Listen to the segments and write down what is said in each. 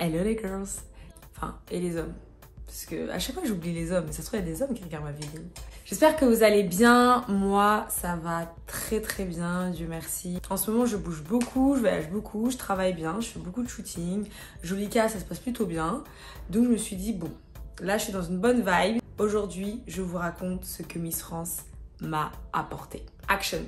Hello les girls. Enfin, et les hommes. Parce que à chaque fois j'oublie les hommes, mais ça se trouve il y a des hommes qui regardent ma vidéo. J'espère que vous allez bien. Moi, ça va très bien, Dieu merci. En ce moment, je bouge beaucoup, je voyage beaucoup, je travaille bien, je fais beaucoup de shooting. Jolika, ça se passe plutôt bien. Donc je me suis dit, bon, là je suis dans une bonne vibe. Aujourd'hui, je vous raconte ce que Miss France m'a apporté. Action!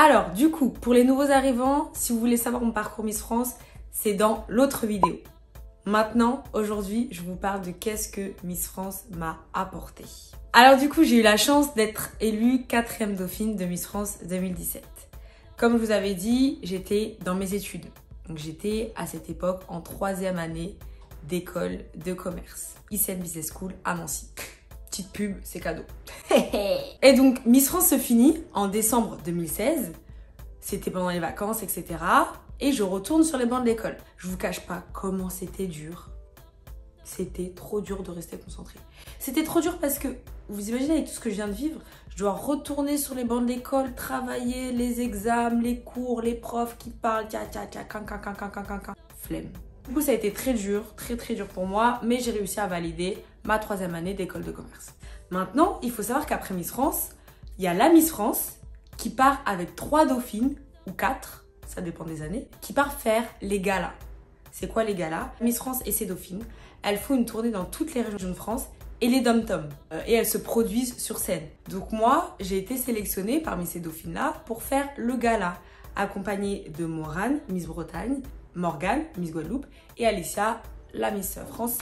Alors, du coup, pour les nouveaux arrivants, si vous voulez savoir mon parcours Miss France, c'est dans l'autre vidéo. Maintenant, aujourd'hui, je vous parle de qu'est-ce que Miss France m'a apporté. Alors du coup, j'ai eu la chance d'être élue 4e dauphine de Miss France 2017. Comme je vous avais dit, j'étais dans mes études. Donc j'étais à cette époque en 3e année d'école de commerce. ICN Business School à Nancy. Petite pub, c'est cadeau. Et donc, Miss France se finit en décembre 2016. C'était pendant les vacances, etc. Et je retourne sur les bancs de l'école. Je vous cache pas comment c'était dur. C'était trop dur de rester concentrée. C'était trop dur parce que, vous imaginez avec tout ce que je viens de vivre, je dois retourner sur les bancs de l'école, travailler les examens, les cours, les profs qui parlent, flemme. Du coup, ça a été très dur pour moi, mais j'ai réussi à valider ma 3e année d'école de commerce. Maintenant, il faut savoir qu'après Miss France, il y a la Miss France qui part avec 3 dauphines, ou 4, ça dépend des années, qui part faire les galas. C'est quoi les galas? Miss France et ses dauphines, elles font une tournée dans toutes les régions de France et les dom-toms. Et elles se produisent sur scène. Donc moi, j'ai été sélectionnée parmi ces dauphines-là pour faire le gala, accompagnée de Morane, Miss Bretagne, Morgane, Miss Guadeloupe, et Alicia, la Miss France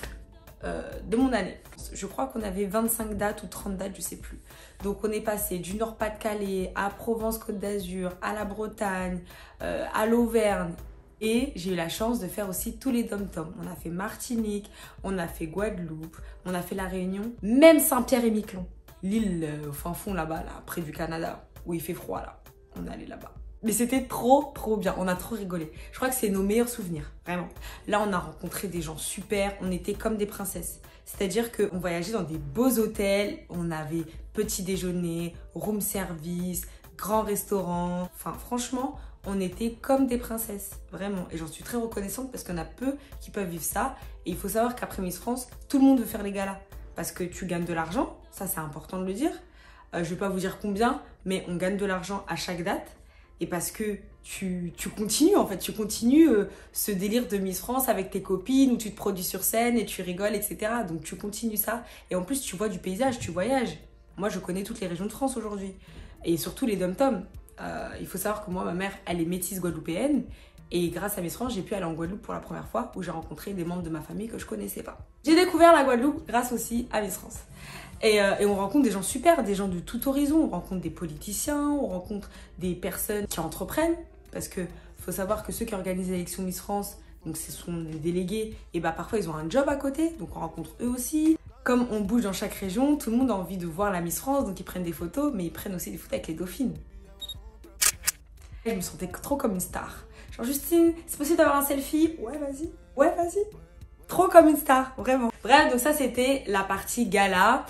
de mon année. Je crois qu'on avait 25 dates ou 30 dates, je sais plus. Donc on est passé du Nord-Pas-de-Calais à Provence-Côte d'Azur, à la Bretagne, à l'Auvergne. Et j'ai eu la chance de faire aussi tous les dom-toms. On a fait Martinique, on a fait Guadeloupe, on a fait La Réunion, même Saint-Pierre-et-Miquelon. L'île au fin fond là-bas, là, près du Canada, où il fait froid là. On est allé là-bas. Mais c'était trop bien, on a trop rigolé. Je crois que c'est nos meilleurs souvenirs, vraiment. Là, on a rencontré des gens super, on était comme des princesses. C'est-à-dire qu'on voyageait dans des beaux hôtels, on avait petit déjeuner, room service, grand restaurant. Enfin, franchement, on était comme des princesses, vraiment. Et j'en suis très reconnaissante parce qu'il y en a peu qui peuvent vivre ça. Et il faut savoir qu'après Miss France, tout le monde veut faire les galas. Parce que tu gagnes de l'argent, ça c'est important de le dire. Je vais pas vous dire combien, mais on gagne de l'argent à chaque date. Et parce que tu continues, en fait, tu continues ce délire de Miss France avec tes copines où tu te produis sur scène et tu rigoles, etc. Donc tu continues ça. Et en plus, tu vois du paysage, tu voyages. Moi, je connais toutes les régions de France aujourd'hui. Et surtout les dom-toms. Il faut savoir que moi, ma mère, elle est métisse guadeloupéenne. Et grâce à Miss France, j'ai pu aller en Guadeloupe pour la première fois où j'ai rencontré des membres de ma famille que je connaissais pas. J'ai découvert la Guadeloupe grâce aussi à Miss France. Et on rencontre des gens super, des gens de tout horizon. On rencontre des politiciens, on rencontre des personnes qui entreprennent. Parce que faut savoir que ceux qui organisent l'élection Miss France, donc ce sont des délégués, et bah parfois ils ont un job à côté, donc on rencontre eux aussi. Comme on bouge dans chaque région, tout le monde a envie de voir la Miss France, donc ils prennent des photos, mais ils prennent aussi des photos avec les dauphines. Je me sentais trop comme une star. Genre, Justine, c'est possible d'avoir un selfie? Ouais, vas-y. Ouais, vas-y. Trop comme une star, vraiment. Bref, donc ça, c'était la partie gala.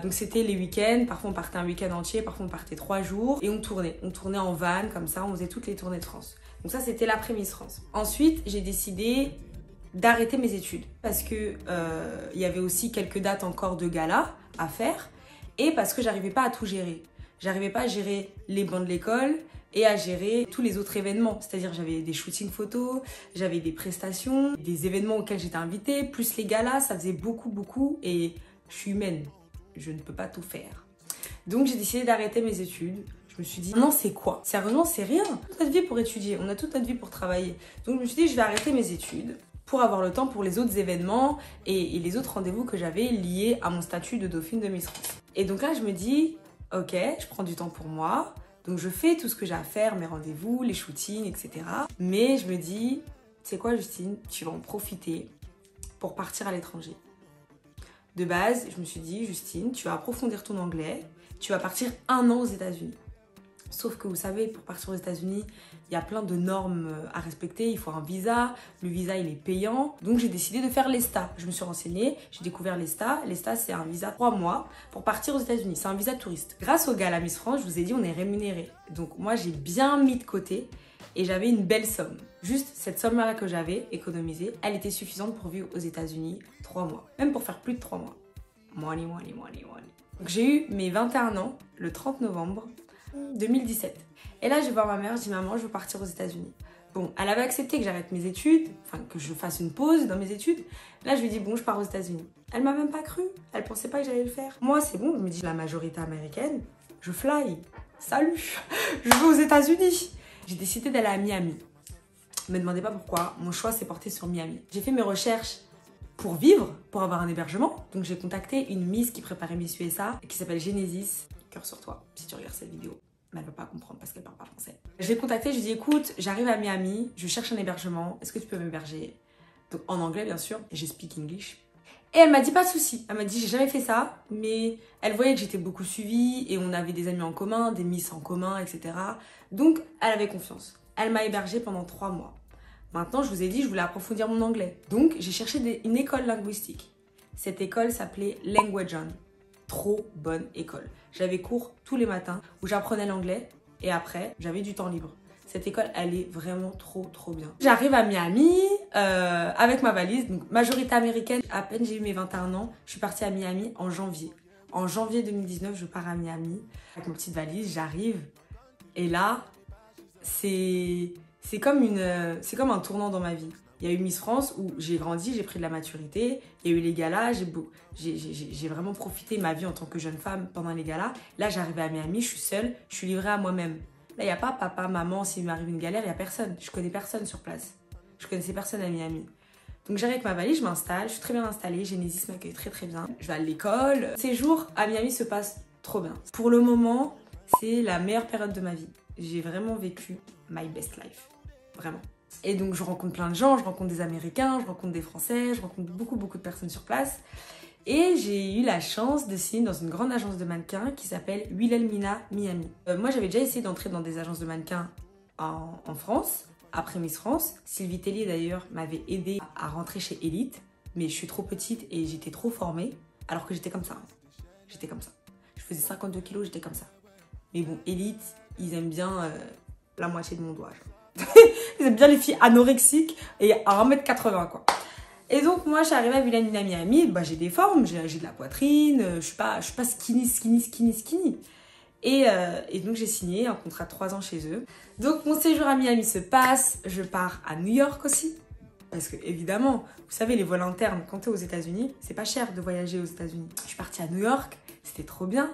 Donc, c'était les week-ends. Parfois, on partait un week-end entier. Parfois, on partait 3 jours. Et on tournait. On tournait en van, comme ça. On faisait toutes les tournées de France. Donc, ça, c'était l'après Miss France. Ensuite, j'ai décidé d'arrêter mes études. Parce que il y avait aussi quelques dates encore de gala à faire. Et parce que j'arrivais pas à tout gérer. J'arrivais pas à gérer les bancs de l'école et à gérer tous les autres événements. C'est-à-dire j'avais des shootings photos, j'avais des prestations, des événements auxquels j'étais invitée, plus les galas, ça faisait beaucoup et je suis humaine, je ne peux pas tout faire. Donc j'ai décidé d'arrêter mes études. Je me suis dit, non c'est quoi? Sérieusement c'est rien, toute notre vie pour étudier, on a toute notre vie pour travailler. Donc je me suis dit je vais arrêter mes études pour avoir le temps pour les autres événements et les autres rendez-vous que j'avais liés à mon statut de dauphine de Miss France. Et donc là je me dis, ok, je prends du temps pour moi. Donc je fais tout ce que j'ai à faire, mes rendez-vous, les shootings, etc. Mais je me dis, c'est quoi Justine? Tu vas en profiter pour partir à l'étranger. De base, je me suis dit, Justine, tu vas approfondir ton anglais, tu vas partir 1 an aux États-Unis. Sauf que vous savez, pour partir aux États-Unis, il y a plein de normes à respecter. Il faut un visa. Le visa, il est payant. Donc, j'ai décidé de faire l'ESTA. Je me suis renseignée. J'ai découvert l'ESTA. L'ESTA, c'est un visa 3 mois pour partir aux États-Unis. C'est un visa touriste. Grâce au gala Miss France, je vous ai dit, on est rémunéré. Donc, moi, j'ai bien mis de côté et j'avais une belle somme. Juste cette somme-là que j'avais économisée, elle était suffisante pour vivre aux États-Unis 3 mois. Même pour faire plus de 3 mois. Money. Donc, j'ai eu mes 21 ans le 30 novembre 2017. Et là, je vais voir ma mère, je dis maman, je veux partir aux États-Unis. Bon, elle avait accepté que j'arrête mes études, enfin que je fasse une pause dans mes études. Là, je lui dis bon, je pars aux États-Unis. Elle m'a même pas cru, elle pensait pas que j'allais le faire. Moi, c'est bon, je me dis la majorité américaine, je fly. Salut, je vais aux États-Unis. J'ai décidé d'aller à Miami. Ne me demandez pas pourquoi, mon choix s'est porté sur Miami. J'ai fait mes recherches pour vivre, pour avoir un hébergement. Donc j'ai contacté une Miss qui préparait Miss USA, qui s'appelle Genesis. Cœur sur toi, si tu regardes cette vidéo. Mais elle ne va pas comprendre parce qu'elle parle pas français. Je l'ai contactée, je lui ai dit écoute, j'arrive à Miami, je cherche un hébergement, est-ce que tu peux m'héberger? Donc en anglais bien sûr, et je speak English. Et elle m'a dit pas de souci. Elle m'a dit j'ai jamais fait ça, mais elle voyait que j'étais beaucoup suivie et on avait des amis en commun, des Miss en commun, etc. Donc elle avait confiance. Elle m'a hébergée pendant 3 mois. Maintenant, je vous ai dit, je voulais approfondir mon anglais. Donc j'ai cherché une école linguistique. Cette école s'appelait Language On. Trop bonne école. J'avais cours tous les matins où j'apprenais l'anglais et après, j'avais du temps libre. Cette école, elle est vraiment trop bien. J'arrive à Miami avec ma valise, donc majorité américaine. À peine j'ai eu mes 21 ans, je suis partie à Miami en janvier. En janvier 2019, je pars à Miami avec ma petite valise, j'arrive. Et là, c'est comme un tournant dans ma vie. Il y a eu Miss France où j'ai grandi, j'ai pris de la maturité. Il y a eu les galas, j'ai vraiment profité de ma vie en tant que jeune femme pendant les galas. Là, j'arrivais à Miami, je suis seule, je suis livrée à moi-même. Là, il n'y a pas papa, maman, s'il m'arrive une galère, il n'y a personne. Je connais personne sur place. Je connaissais personne à Miami. Donc j'arrive avec ma valise, je m'installe, je suis très bien installée. Genesis m'accueille très bien. Je vais à l'école. Le séjour à Miami se passe trop bien. Pour le moment, c'est la meilleure période de ma vie. J'ai vraiment vécu my best life. Vraiment. Et donc je rencontre plein de gens, je rencontre des Américains, je rencontre des Français, je rencontre beaucoup de personnes sur place. Et j'ai eu la chance de signer dans une grande agence de mannequins qui s'appelle Wilhelmina Miami. Moi j'avais déjà essayé d'entrer dans des agences de mannequins en France, après Miss France. Sylvie Tellier d'ailleurs m'avait aidée à rentrer chez Elite, mais je suis trop petite et j'étais trop formée, alors que j'étais comme ça. J'étais comme ça. Je faisais 52 kilos, j'étais comme ça. Mais bon, Elite, ils aiment bien la moitié de mon doigt. Ils aiment bien les filles anorexiques et à 1m80 quoi. Et donc moi je suis arrivée à Wilhelmina Miami, bah, j'ai des formes, j'ai de la poitrine, je suis pas skinny. Et donc j'ai signé un contrat de 3 ans chez eux. Donc mon séjour à Miami se passe, je pars à New York aussi. Parce que évidemment, vous savez les vols internes, quand t'es aux États-Unis, c'est pas cher de voyager aux États-Unis. Je suis partie à New York, c'était trop bien.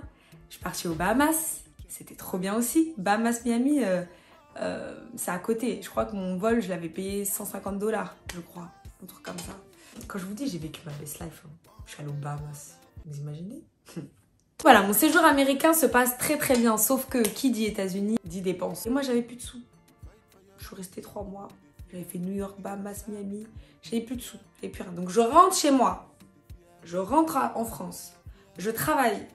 Je suis partie aux Bahamas, c'était trop bien aussi. Bahamas Miami, c'est à côté. Je crois que mon vol, je l'avais payé $150, je crois. Un truc comme ça. Quand je vous dis, j'ai vécu ma best life. Je suis allée aux Bahamas. Vous imaginez? Voilà, mon séjour américain se passe très bien. Sauf que qui dit États-Unis dit dépenses. Et moi, j'avais plus de sous. Je suis restée 3 mois. J'avais fait New York, Bahamas, Miami. J'avais plus de sous. J'avais plus rien. Donc je rentre chez moi. Je rentre en France. Je travaille.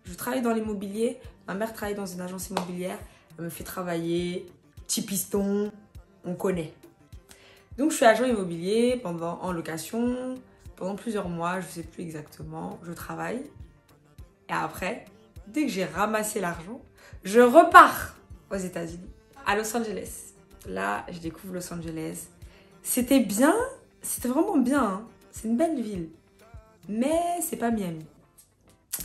Je travaille dans l'immobilier. Ma mère travaille dans une agence immobilière. Elle me fait travailler. Petit piston. On connaît. Donc je suis agent immobilier en location pendant plusieurs mois. Je ne sais plus exactement. Je travaille. Et après, dès que j'ai ramassé l'argent, je repars aux États-Unis, à Los Angeles. Là, je découvre Los Angeles. C'était bien. C'était vraiment bien. Hein. C'est une belle ville. Mais c'est pas Miami.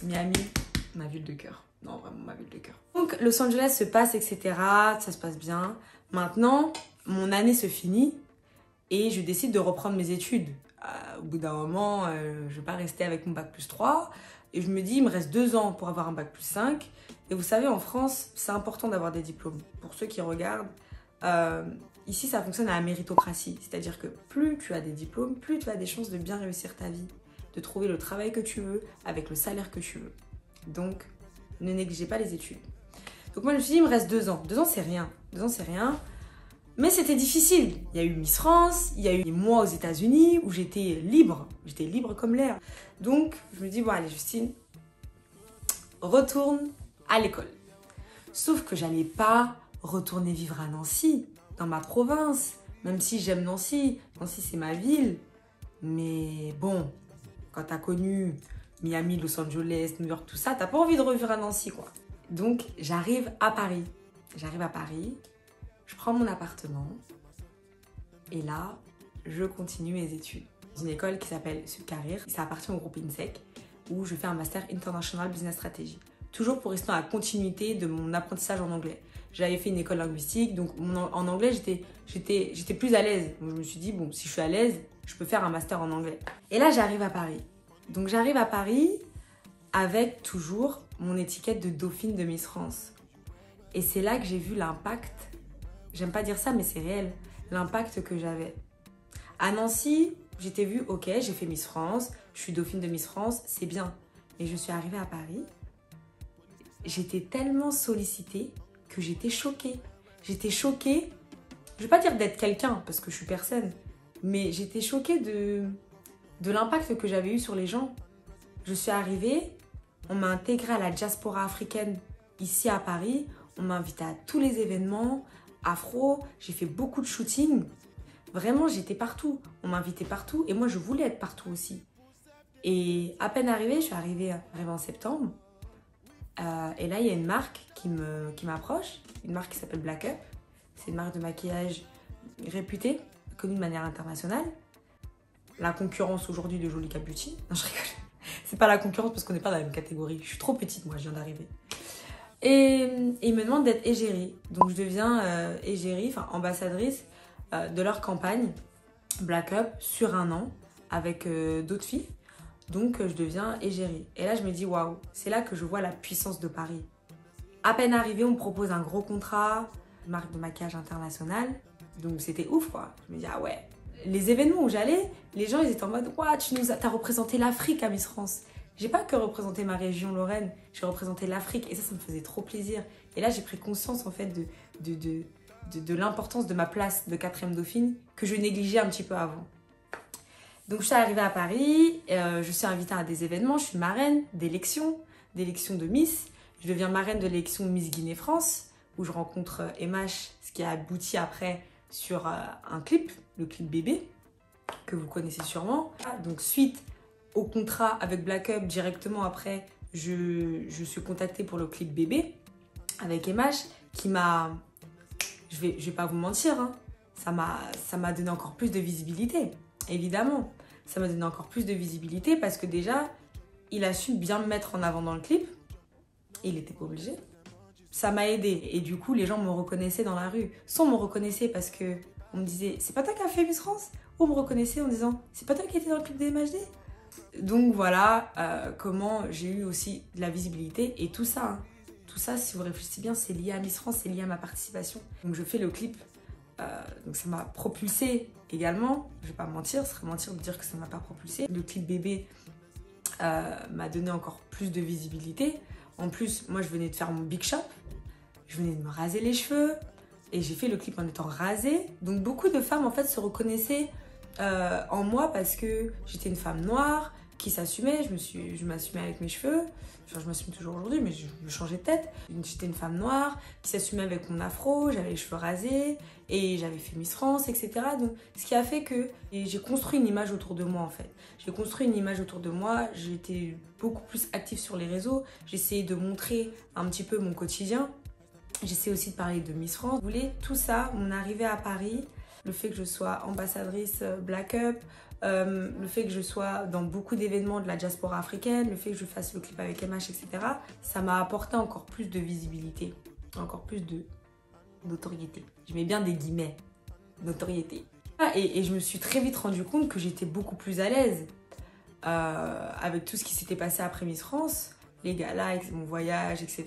Miami, ma ville de cœur. Non, vraiment ma ville de cœur. Donc, Los Angeles se passe, etc. Ça se passe bien. Maintenant, mon année se finit et je décide de reprendre mes études. Au bout d'un moment, je ne vais pas rester avec mon bac plus 3. Et je me dis, il me reste 2 ans pour avoir un bac plus 5. Et vous savez, en France, c'est important d'avoir des diplômes. Pour ceux qui regardent, ici, ça fonctionne à la méritocratie. C'est-à-dire que plus tu as des diplômes, plus tu as des chances de bien réussir ta vie. De trouver le travail que tu veux, avec le salaire que tu veux. Donc, ne négligez pas les études. Donc moi, je me suis dit, il me reste 2 ans. 2 ans, c'est rien. 2 ans, c'est rien. Mais c'était difficile. Il y a eu Miss France, il y a eu des mois aux États-Unis où j'étais libre. J'étais libre comme l'air. Donc, je me dis, bon, allez, Justine, retourne à l'école. Sauf que j'allais pas retourner vivre à Nancy, dans ma province. Même si j'aime Nancy. Nancy, c'est ma ville. Mais bon, quand t'as connu Miami, Los Angeles, New York, tout ça, t'as pas envie de revivre à Nancy, quoi. Donc, j'arrive à Paris. Je prends mon appartement. Et là, je continue mes études. Dans une école qui s'appelle Subcareer. Ça appartient au groupe INSEC, où je fais un Master International Business Strategy. Toujours pour rester dans la continuité de mon apprentissage en anglais. J'avais fait une école linguistique, donc en anglais, j'étais plus à l'aise. Donc je me suis dit, bon, si je suis à l'aise, je peux faire un master en anglais. Et là, j'arrive à Paris. Donc j'arrive à Paris avec toujours mon étiquette de dauphine de Miss France. Et c'est là que j'ai vu l'impact, j'aime pas dire ça, mais c'est réel, l'impact que j'avais. À Nancy, j'étais vue, ok, j'ai fait Miss France, je suis dauphine de Miss France, c'est bien. Mais je suis arrivée à Paris, j'étais tellement sollicitée que j'étais choquée. J'étais choquée, je vais pas dire d'être quelqu'un, parce que je suis personne, mais j'étais choquée de l'impact que j'avais eu sur les gens. Je suis arrivée, on m'a intégrée à la diaspora africaine ici à Paris, on m'a invitée à tous les événements, afro, j'ai fait beaucoup de shooting. Vraiment, j'étais partout, on m'invitait partout et moi je voulais être partout aussi. Et à peine arrivée, je suis arrivée en septembre. Et là, il y a une marque qui m'approche, une marque qui s'appelle Black Up. C'est une marque de maquillage réputée, connue de manière internationale. La concurrence aujourd'hui de Jolika Beauty. Non, je rigole. C'est pas la concurrence parce qu'on n'est pas dans la même catégorie. Je suis trop petite, moi, je viens d'arriver. Et ils me demandent d'être égérie. Donc, je deviens égérie, enfin ambassadrice de leur campagne Black Up sur 1 an avec d'autres filles. Donc, je deviens égérie. Et là, je me dis, waouh, c'est là que je vois la puissance de Paris. À peine arrivée, on me propose un gros contrat, marque de maquillage internationale. Donc, c'était ouf, quoi. Je me dis, ah ouais. Les événements où j'allais, les gens, ils étaient en mode, waouh, t'as représenté l'Afrique à Miss France. J'ai pas que représenté ma région Lorraine, j'ai représenté l'Afrique. Et ça me faisait trop plaisir. Et là, j'ai pris conscience, en fait, de l'importance de ma place de 4e dauphine que je négligeais un petit peu avant. Donc, je suis arrivée à Paris, je suis invitée à des événements, je suis marraine d'élections de Miss. Je deviens marraine de l'élection Miss Guinée-France, où je rencontre MH, ce qui a abouti après sur un clip, le clip Bébé, que vous connaissez sûrement. Donc, suite au contrat avec Black Up, directement après, je suis contactée pour le clip Bébé, avec MH, qui m'a... Je vais pas vous mentir, hein, ça m'a donné encore plus de visibilité. Évidemment, ça m'a donné encore plus de visibilité parce que déjà, il a su bien me mettre en avant dans le clip. Et il n'était pas obligé. Ça m'a aidé. Et du coup, les gens me reconnaissaient dans la rue. Soit on me reconnaissait parce que on me disait, c'est pas toi qui as fait Miss France? Ou on me reconnaissait en disant, c'est pas toi qui étais dans le clip des MHD? Donc voilà comment j'ai eu aussi de la visibilité. Et tout ça, si vous réfléchissez bien, c'est lié à Miss France, c'est lié à ma participation. Donc je fais le clip. Donc ça m'a propulsée également, je vais pas mentir, ce serait mentir de dire que ça m'a pas propulsée. Le clip Bébé m'a donné encore plus de visibilité. En plus, moi je venais de faire mon big shop, je venais de me raser les cheveux et j'ai fait le clip en étant rasée. Donc beaucoup de femmes en fait se reconnaissaient en moi parce que j'étais une femme noire qui s'assumait, je m'assumais avec mes cheveux. Enfin, je m'assume toujours aujourd'hui, mais je changeais de tête. J'étais une femme noire qui s'assumait avec mon afro, j'avais les cheveux rasés et j'avais fait Miss France, etc. Donc, ce qui a fait que j'ai construit une image autour de moi, en fait. J'ai construit une image autour de moi, j'étais beaucoup plus active sur les réseaux, j'essayais de montrer un petit peu mon quotidien. J'essaie aussi de parler de Miss France. Vous voulez, tout ça, mon arrivée à Paris, le fait que je sois ambassadrice Black Up, le fait que je sois dans beaucoup d'événements de la diaspora africaine, le fait que je fasse le clip avec MH, etc. Ça m'a apporté encore plus de visibilité, encore plus de notoriété. Je mets bien des guillemets, notoriété. Et je me suis très vite rendu compte que j'étais beaucoup plus à l'aise avec tout ce qui s'était passé après Miss France, les galas, mon voyage, etc.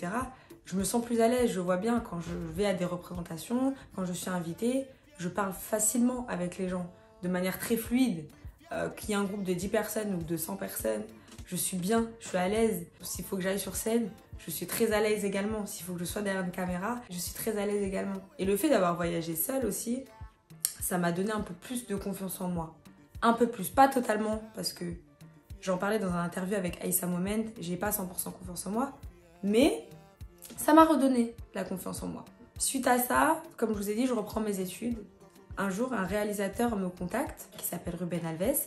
Je me sens plus à l'aise, je vois bien quand je vais à des représentations, quand je suis invitée, je parle facilement avec les gens, de manière très fluide. Qu'il y ait un groupe de 10 personnes ou de 100 personnes, je suis bien, je suis à l'aise. S'il faut que j'aille sur scène, je suis très à l'aise également. S'il faut que je sois derrière une caméra, je suis très à l'aise également. Et le fait d'avoir voyagé seule aussi, ça m'a donné un peu plus de confiance en moi. Un peu plus, pas totalement, parce que j'en parlais dans un interview avec Aïssa Moment, j'ai pas 100% confiance en moi, mais Ça m'a redonné la confiance en moi. Suite à ça, comme je vous ai dit, je reprends mes études. Un jour, un réalisateur me contacte qui s'appelle Ruben Alves,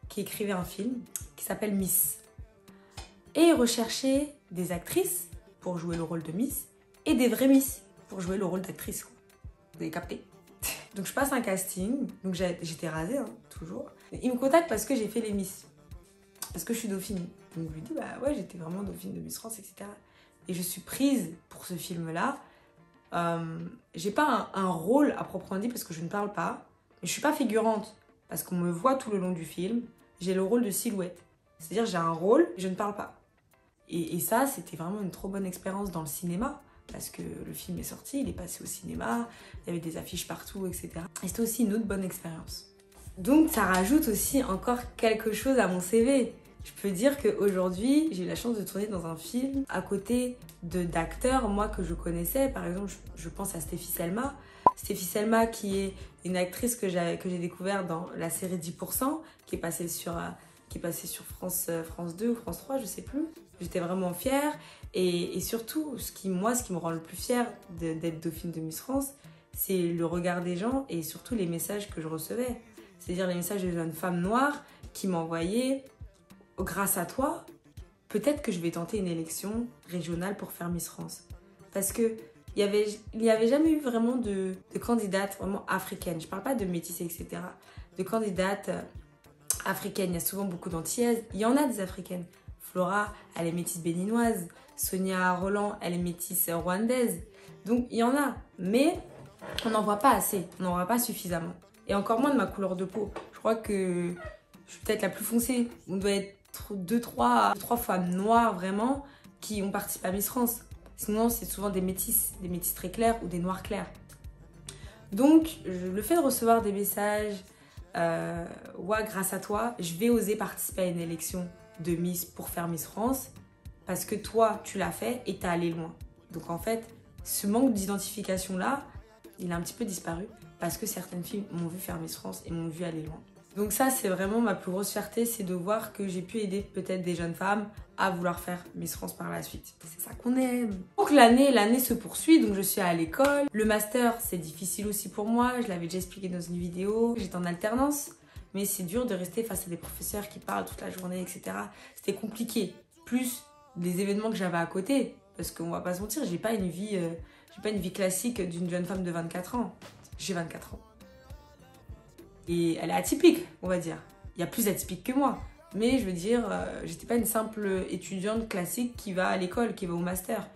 qui écrivait un film qui s'appelle Miss. Et il recherchait des actrices pour jouer le rôle de Miss et des vraies Miss pour jouer le rôle d'actrice. Vous avez capté? Donc je passe un casting, donc j'étais rasée, hein, toujours. Il me contacte parce que j'ai fait les Miss, parce que je suis dauphine. Donc je lui dis, bah ouais, j'étais vraiment dauphine de Miss France, etc. Et je suis prise pour ce film-là. J'ai pas un rôle à proprement dit parce que je ne parle pas, mais je suis pas figurante parce qu'on me voit tout le long du film. J'ai le rôle de silhouette, c'est-à-dire j'ai un rôle, je ne parle pas. Et ça, c'était vraiment une trop bonne expérience dans le cinéma. Parce que le film est sorti, il est passé au cinéma, il y avait des affiches partout, etc. Et c'était aussi une autre bonne expérience. Donc ça rajoute aussi encore quelque chose à mon CV. Je peux dire qu'aujourd'hui, j'ai eu la chance de tourner dans un film à côté d'acteurs, moi, que je connaissais. Par exemple, je pense à Stéphie Selma. Stéphie Selma, qui est une actrice que j'ai découverte dans la série 10%, qui est passée sur France 2 ou France 3, je sais plus. J'étais vraiment fière. Et surtout, ce qui me rend le plus fière d'être dauphine de Miss France, c'est le regard des gens et surtout les messages que je recevais. C'est-à-dire les messages des jeunes femmes noires qui m'envoyaient « Grâce à toi, peut-être que je vais tenter une élection régionale pour faire Miss France. » Parce qu'il n'y avait jamais eu vraiment de candidates vraiment africaines. Je ne parle pas de métissées, etc. De candidates africaines. Il y a souvent beaucoup d'antillaises. Il y en a des africaines. Flora, elle est métisse béninoise. Sonia Roland, elle est métisse rwandaise. Donc, il y en a. Mais on n'en voit pas assez. On n'en voit pas suffisamment. Et encore moins de ma couleur de peau. Je crois que je suis peut-être la plus foncée. On doit être 2-3 femmes noires, vraiment, qui ont participé à Miss France. Sinon, c'est souvent des métisses très clairs ou des noirs clairs. Donc, le fait de recevoir des messages, ouais, grâce à toi, je vais oser participer à une élection de Miss pour faire Miss France. Parce que toi, tu l'as fait et t'as allé loin. Donc en fait, ce manque d'identification-là, il a un petit peu disparu parce que certaines filles m'ont vu faire Miss France et m'ont vu aller loin. Donc ça, c'est vraiment ma plus grosse fierté, c'est de voir que j'ai pu aider peut-être des jeunes femmes à vouloir faire Miss France par la suite. C'est ça qu'on aime. Donc l'année se poursuit, donc je suis à l'école. Le master, c'est difficile aussi pour moi, je l'avais déjà expliqué dans une vidéo. J'étais en alternance, mais c'est dur de rester face à des professeurs qui parlent toute la journée, etc. C'était compliqué. Plus des événements que j'avais à côté, parce qu'on va pas se mentir, j'ai pas une vie classique d'une jeune femme de 24 ans. J'ai 24 ans. Et elle est atypique, on va dire. Il y a plus atypique que moi. Mais je veux dire, j'étais pas une simple étudiante classique qui va à l'école, qui va au master.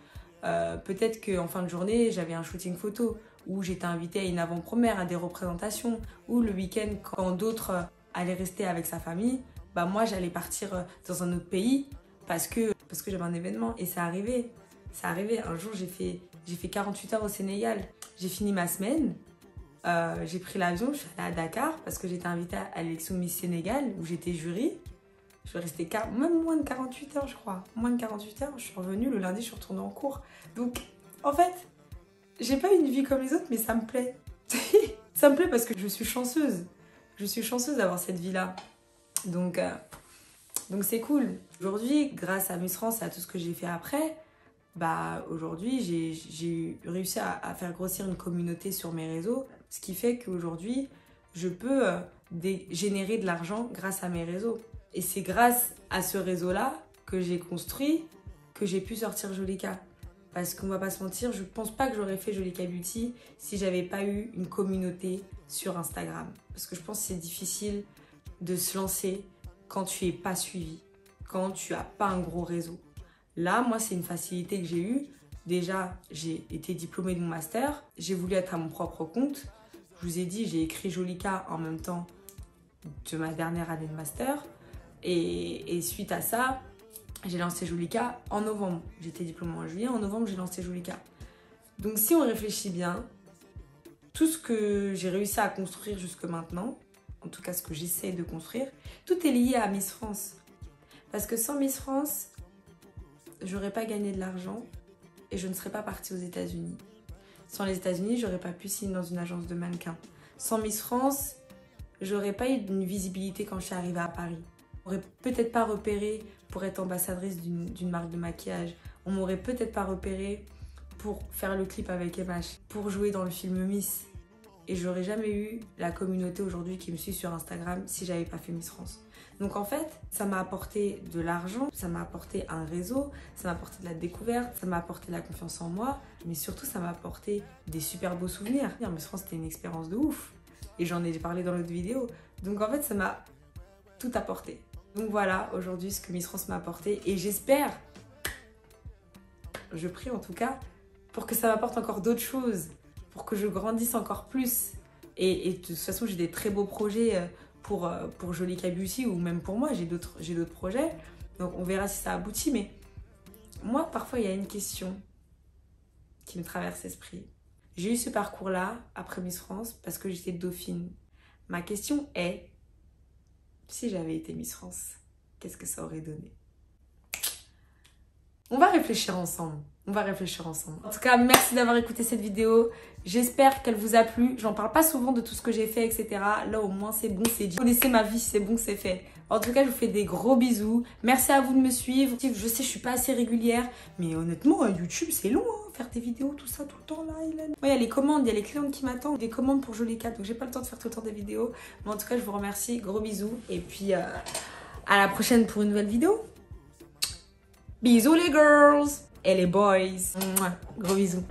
Peut-être qu'en fin de journée, j'avais un shooting photo, ou j'étais invitée à une avant-première, à des représentations, ou le week-end, quand d'autres allaient rester avec sa famille, bah moi j'allais partir dans un autre pays parce que j'avais un événement. Et ça arrivait. Ça arrivait. Un jour, j'ai fait 48 heures au Sénégal. J'ai fini ma semaine. J'ai pris l'avion, je suis allée à Dakar parce que j'étais invitée à l'élection Miss Sénégal où j'étais jury. Je suis restée même moins de 48 heures, je crois. Moins de 48 heures, je suis revenue. Le lundi, je suis retournée en cours. Donc, en fait, j'ai pas une vie comme les autres, mais ça me plaît. Ça me plaît parce que je suis chanceuse. Je suis chanceuse d'avoir cette vie-là. Donc c'est cool. Aujourd'hui, grâce à Miss France et à tout ce que j'ai fait après, bah aujourd'hui, j'ai réussi à faire grossir une communauté sur mes réseaux. Ce qui fait qu'aujourd'hui, je peux générer de l'argent grâce à mes réseaux. Et c'est grâce à ce réseau-là que j'ai construit, que j'ai pu sortir Jolika. Parce qu'on va pas se mentir, je pense pas que j'aurais fait Jolika Beauty si j'avais pas eu une communauté sur Instagram. Parce que je pense que c'est difficile de se lancer quand tu es pas suivi, quand tu as pas un gros réseau. Là, moi, c'est une facilité que j'ai eue. Déjà, j'ai été diplômée de mon master. J'ai voulu être à mon propre compte. Je vous ai dit, j'ai écrit Jolika en même temps de ma dernière année de master. Et suite à ça, j'ai lancé Jolika en novembre. J'étais diplômée en juillet. En novembre, j'ai lancé Jolika. Donc, si on réfléchit bien, tout ce que j'ai réussi à construire jusque maintenant, en tout cas ce que j'essaie de construire, tout est lié à Miss France. Parce que sans Miss France, j'aurais pas gagné de l'argent et je ne serais pas partie aux États-Unis. Sans les États-Unis, j'aurais pas pu signer dans une agence de mannequins. Sans Miss France, j'aurais pas eu une visibilité quand je suis arrivée à Paris. On m'aurait peut-être pas repérée pour être ambassadrice d'une marque de maquillage. On m'aurait peut-être pas repérée pour faire le clip avec MH, pour jouer dans le film Miss. Et j'aurais jamais eu la communauté aujourd'hui qui me suit sur Instagram si j'avais pas fait Miss France. Donc en fait, ça m'a apporté de l'argent, ça m'a apporté un réseau, ça m'a apporté de la découverte, ça m'a apporté de la confiance en moi, mais surtout ça m'a apporté des super beaux souvenirs. Miss France, c'était une expérience de ouf. Et j'en ai parlé dans l'autre vidéo. Donc en fait, ça m'a tout apporté. Donc voilà, aujourd'hui, ce que Miss France m'a apporté. Et j'espère, je prie en tout cas, pour que ça m'apporte encore d'autres choses, pour que je grandisse encore plus. Et de toute façon, j'ai des très beaux projets pour Jolica Beauty ou même pour moi, j'ai d'autres projets. Donc on verra si ça aboutit. Mais moi, parfois, il y a une question qui me traverse l'esprit. J'ai eu ce parcours-là après Miss France parce que j'étais dauphine. Ma question est, si j'avais été Miss France, qu'est-ce que ça aurait donné? On va réfléchir ensemble. On va réfléchir ensemble. En tout cas, merci d'avoir écouté cette vidéo. J'espère qu'elle vous a plu. J'en parle pas souvent de tout ce que j'ai fait, etc. Là, au moins, c'est bon, c'est dit. Vous connaissez ma vie, c'est bon, c'est fait. En tout cas, je vous fais des gros bisous. Merci à vous de me suivre. Je sais, je suis pas assez régulière. Mais honnêtement, YouTube, c'est long, hein. Faire des vidéos, tout ça, tout le temps, là, Hélène. Il y a les commandes, il y a les clientes qui m'attendent. Des commandes pour Jolica. Donc, j'ai pas le temps de faire tout le temps des vidéos. Mais en tout cas, je vous remercie. Gros bisous. Et puis, à la prochaine pour une nouvelle vidéo. Bisous les girls et les boys. Mouah, gros bisous.